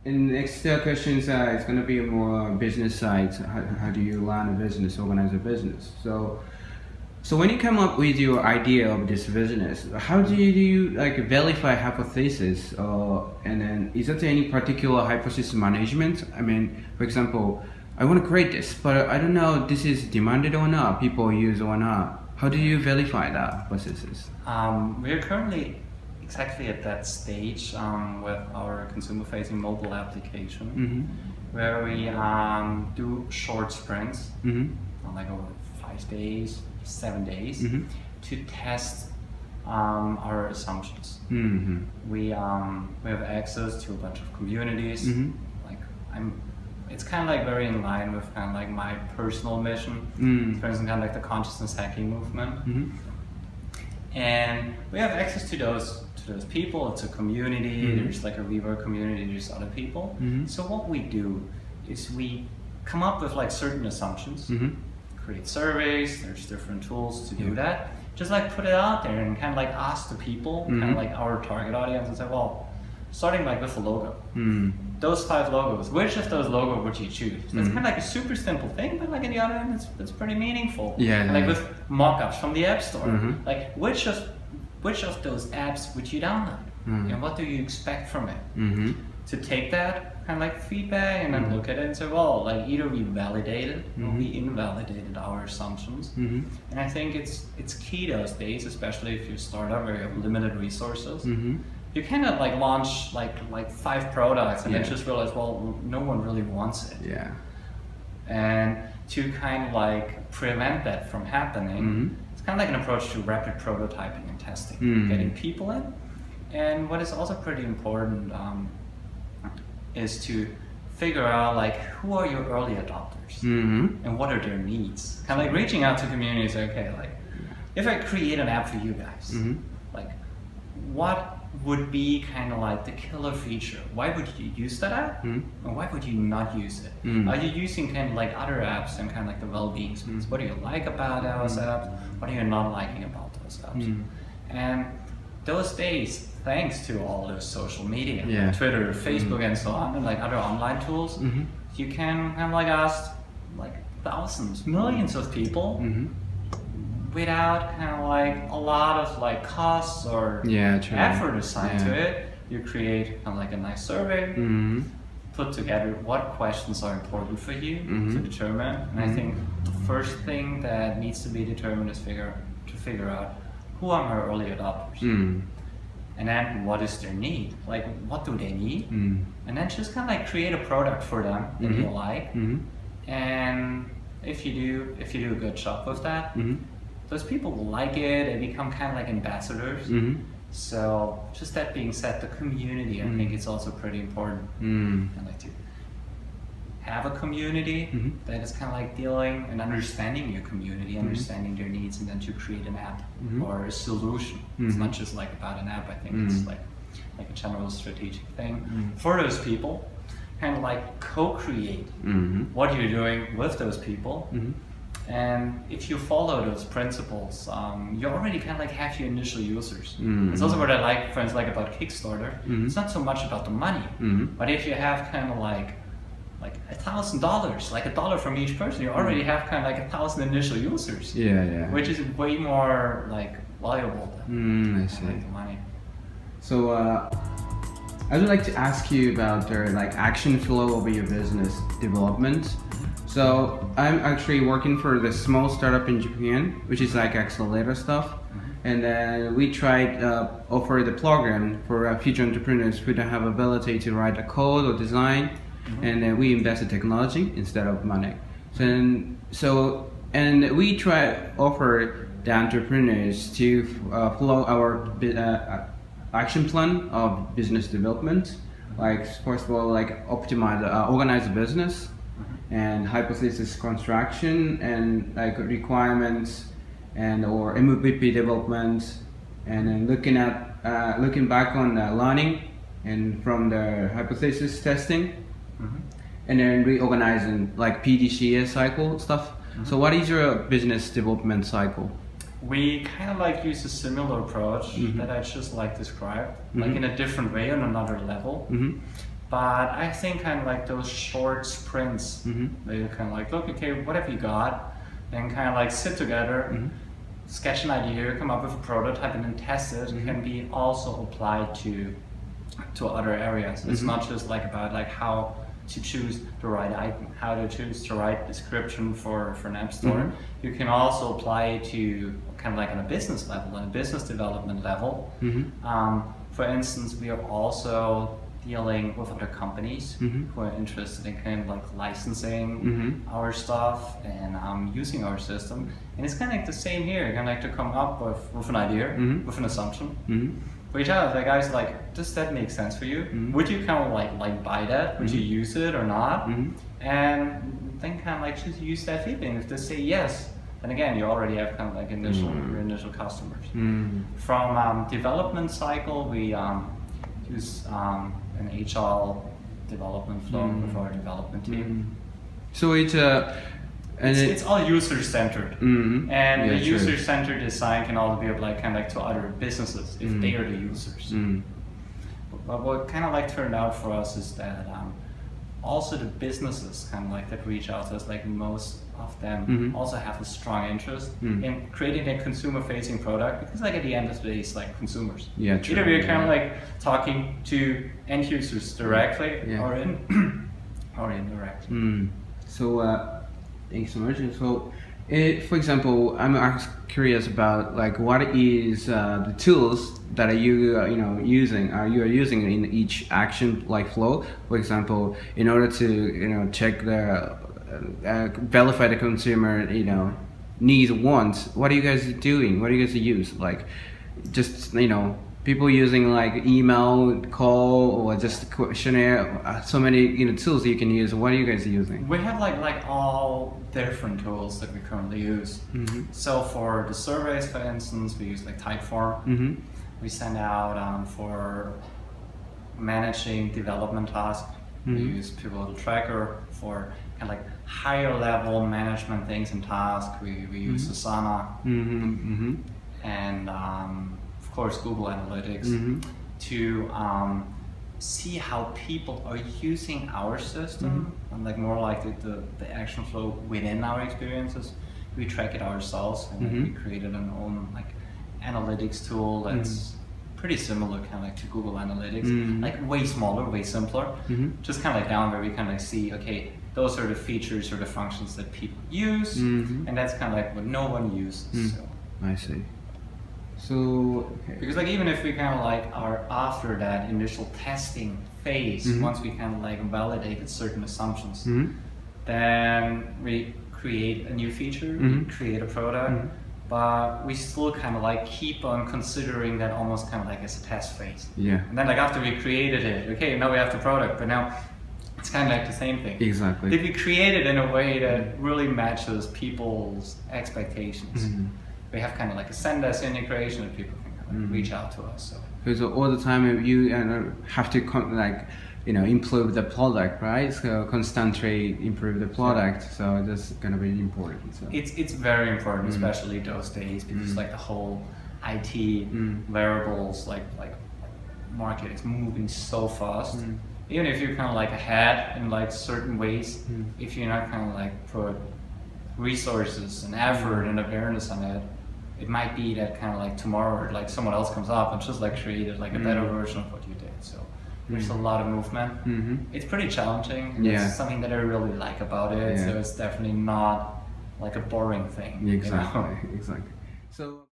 And next questions, it's going to be more business side. How do you run a business, organize a business? So when you come up with your idea of this business, how do you like verify hypothesis? And then is there any particular hypothesis management? I mean, for example, I want to create this, but I don't know this is demanded or not, people use or not. How do you verify that hypothesis? We are currently exactly at that stage with our consumer-facing mobile application, where we do short sprints, like over 5 days, 7 days, to test our assumptions. We have access to a bunch of communities. Like it's kind of like very in line with kind of like my personal mission. For instance, kind of like the consciousness hacking movement. And we have access to those people. It's a community. There's like a rework community. There's other people. So what we do is we come up with like certain assumptions, create surveys. There's different tools to do that. Just like put it out there and kind of like ask the people, kind of like our target audience, and say, well, starting like with a logo. Those 5 logos, which of those logos would you choose? That's kind of like a super simple thing, but like in the other end, it's pretty meaningful. And like with mock-ups from the App Store, like which of those apps would you download? And what do you expect from it? To take that kind of like feedback and then look at it and say, well, like either we validated or we invalidated our assumptions. And I think it's key those days, especially if you're a startup where you have limited resources. You cannot like launch like 5 products and then just realize, well, no one really wants it. And to kind of like prevent that from happening, it's kind of like an approach to rapid prototyping and testing, getting people in. And what is also pretty important is to figure out like who are your early adopters and what are their needs. Kind of like reaching out to communities, okay, like if I create an app for you guys, like what would be kind of like the killer feature? Why would you use that app? And why would you not use it? Are you using kind of like other apps and kind of like the well-being space? What do you like about those apps? What are you not liking about those apps? And those days, thanks to all those social media, like Twitter, Facebook, and so on, and like other online tools, you can kind of like ask like thousands, millions of people without kind of like a lot of like costs or effort assigned to it. You create kind of like a nice survey, put together what questions are important for you to determine. And I think the first thing that needs to be determined is to figure out who are my early adopters. And then what is their need? Like what do they need? And then just kind of like create a product for them that you like. And if you do a good job with that, those people will like it and become kind of like ambassadors. So just that being said, the community, I think it's also pretty important. I like to have a community that is kind of like dealing and understanding your community, understanding their needs, and then to create an app or a solution. It's not just like about an app. I think it's like a general strategic thing for those people. Kind of like co-create what you're doing with those people. And if you follow those principles, you already kind of like have your initial users. It's also what I like, friends, like about Kickstarter. It's not so much about the money, but if you have kind of like $1,000, like $1 from each person, you already have kind of like 1,000 initial users. Which is way more like valuable than like the money. So I would like to ask you about the like action flow of your business development. So I'm actually working for the small startup in Japan, which is like accelerator stuff. And then we tried offer the program for future entrepreneurs who don't have ability to write a code or design. And then we invest in technology instead of money. And we try offer the entrepreneurs to follow our action plan of business development. Like first of all, like optimize, organize the business, and hypothesis construction, and like requirements, and or MVP development, and then looking back on the learning and from the hypothesis testing, and then reorganizing like PDCA cycle stuff. So what is your business development cycle? We kind of like use a similar approach that I just like described, like in a different way on another level. But I think kind of like those short sprints, where you kind of like, look, okay, what have you got? And kind of like sit together, sketch an idea, come up with a prototype, and then test it. Can be also applied to other areas. It's not just like about like how to choose the right item, how to choose the right description for an app store. You can also apply it to kind of like on a business level, on a business development level. For instance, we are also dealing with other companies who are interested in kind of like licensing our stuff and using our system. And it's kind of like the same here. You're kind of like to come up with an idea, with an assumption. Reach out, like guys, like, does that make sense for you? Would you kind of like buy that? Would you use it or not? And then kind of like just use that feedback. If they say yes, then again, you already have kind of like your initial customers. From development cycle, we use an agile development flow with our development team. So it's all user-centered, and the user-centered design can also be applied kind of like to other businesses if they are the users. But what kind of like turned out for us is that also the businesses kind of like that reach out to us, like most of them also have a strong interest in creating a consumer-facing product, because like at the end of the day, it's like consumers. Either we're kind of like talking to end users directly or indirectly. So. Thanks so much. So, for example, I'm curious about like what is the tools that you using? You are using in each action like flow. For example, in order to check the verify the consumer needs, wants. What are you guys doing? What do you guys use? Like just people using like email, call, or just questionnaire. So many tools you can use. What are you guys using? We have like all different tools that we currently use. So for the surveys, for instance, we use like Typeform. We send out for managing development tasks. We use Pivotal Tracker for kind of like higher level management things and tasks. We use Asana and of course Google Analytics to see how people are using our system and like more like the action flow within our experiences. We track it ourselves, and we created an own like analytics tool that's pretty similar kind of like to Google Analytics, like way smaller, way simpler, just kind of like down where we kind of like see, okay, those are the features or the functions that people use, and that's kind of like what no one uses. So. I see. So, because like even if we kind of like are after that initial testing phase, once we kind of like validated certain assumptions, then we create a new feature, we create a product, but we still kind of like keep on considering that almost kind of like as a test phase. And then like after we created it, okay, now we have the product, but now it's kind of like the same thing. Exactly. Did we create it in a way that really matches people's expectations? We have kind of like a send us integration that people can kind of reach out to us. So. Because all the time you have to improve the product, right? So constantly improve the product. So that's gonna be important. So. It's very important, especially those days, because like the whole IT wearables like market is moving so fast. Even if you're kind of like ahead in like certain ways, if you're not kind of like put resources and effort and awareness on it, it might be that kind of like tomorrow like someone else comes up and just like created like a better version of what you did. So there's a lot of movement. It's pretty challenging, and it's something that I really like about it. So it's definitely not like a boring thing. Exactly. So